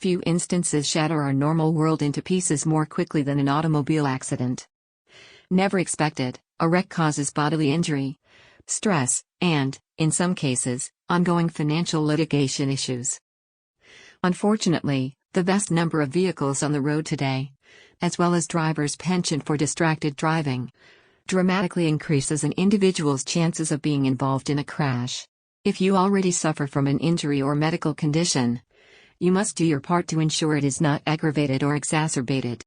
Few instances shatter our normal world into pieces more quickly than an automobile accident. Never expected, a wreck causes bodily injury, stress, and, in some cases, ongoing financial litigation issues. Unfortunately, the vast number of vehicles on the road today, as well as drivers' penchant for distracted driving, dramatically increases an individual's chances of being involved in a crash. If you already suffer from an injury or medical condition, you must do your part to ensure it is not aggravated or exacerbated.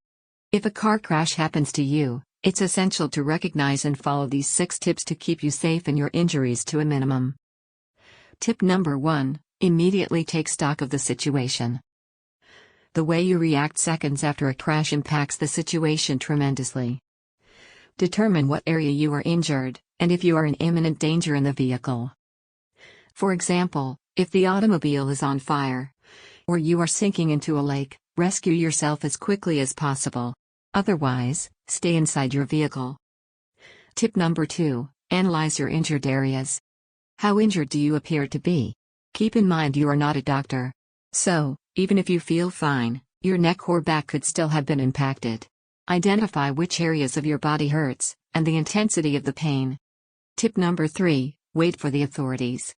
If a car crash happens to you, it's essential to recognize and follow these 6 tips to keep you safe and your injuries to a minimum. Tip number 1: immediately take stock of the situation. The way you react seconds after a crash impacts the situation tremendously. Determine what area you are injured, and if you are in imminent danger in the vehicle. For example, if the automobile is on fire, or you are sinking into a lake, rescue yourself as quickly as possible. Otherwise, stay inside your vehicle. Tip number 2: analyze your injured areas. How injured do you appear to be? Keep in mind you are not a doctor. So, even if you feel fine, your neck or back could still have been impacted. Identify which areas of your body hurts, and the intensity of the pain. Tip number 3: wait for the authorities.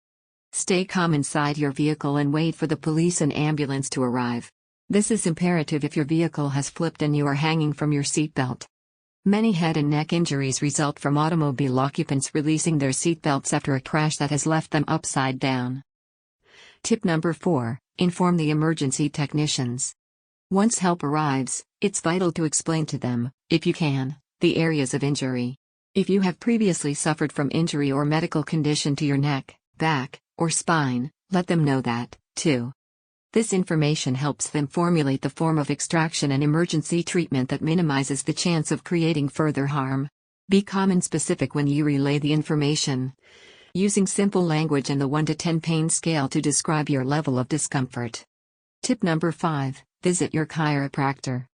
Stay calm inside your vehicle and wait for the police and ambulance to arrive. This is imperative if your vehicle has flipped and you are hanging from your seatbelt. Many head and neck injuries result from automobile occupants releasing their seatbelts after a crash that has left them upside down. Tip number 4: inform the emergency technicians. Once help arrives, it's vital to explain to them, if you can, the areas of injury. If you have previously suffered from injury or medical condition to your neck, back, or spine, let them know that, too. This information helps them formulate the form of extraction and emergency treatment that minimizes the chance of creating further harm. Be calm and specific when you relay the information, using simple language and the 1 to 10 pain scale to describe your level of discomfort. Tip number 5: visit your chiropractor.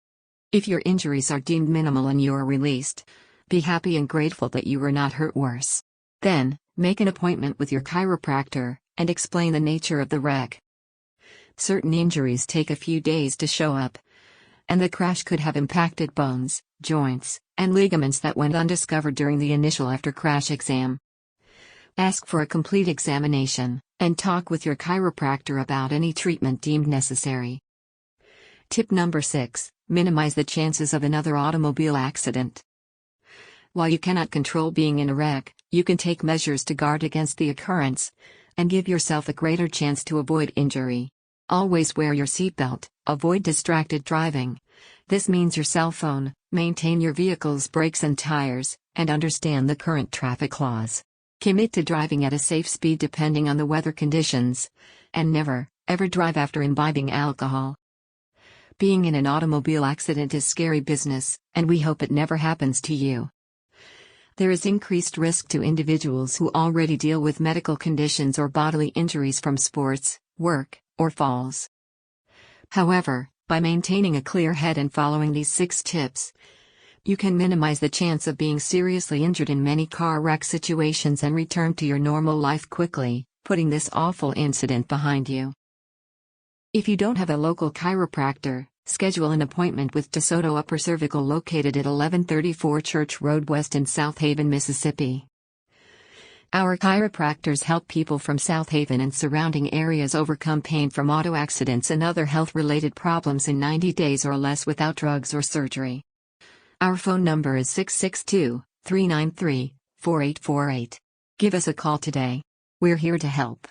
If your injuries are deemed minimal and you are released, be happy and grateful that you were not hurt worse. Then, make an appointment with your chiropractor, and explain the nature of the wreck. Certain injuries take a few days to show up, and the crash could have impacted bones, joints, and ligaments that went undiscovered during the initial after-crash exam. Ask for a complete examination, and talk with your chiropractor about any treatment deemed necessary. Tip number 6: minimize the chances of another automobile accident. While you cannot control being in a wreck, you can take measures to guard against the occurrence, and give yourself a greater chance to avoid injury. Always wear your seatbelt, avoid distracted driving. This means your cell phone, maintain your vehicle's brakes and tires, and understand the current traffic laws. Commit to driving at a safe speed depending on the weather conditions, and never, ever drive after imbibing alcohol. Being in an automobile accident is scary business, and we hope it never happens to you. There is increased risk to individuals who already deal with medical conditions or bodily injuries from sports, work, or falls. However, by maintaining a clear head and following these 6 tips, you can minimize the chance of being seriously injured in many car wreck situations and return to your normal life quickly, putting this awful incident behind you. If you don't have a local chiropractor, schedule an appointment with Desoto Upper Cervical located at 1134 Church Road West in Southaven, Mississippi. Our chiropractors help people from Southaven and surrounding areas overcome pain from auto accidents and other health-related problems in 90 days or less without drugs or surgery. Our phone number is 662-393-4848. Give us a call today. We're here to help.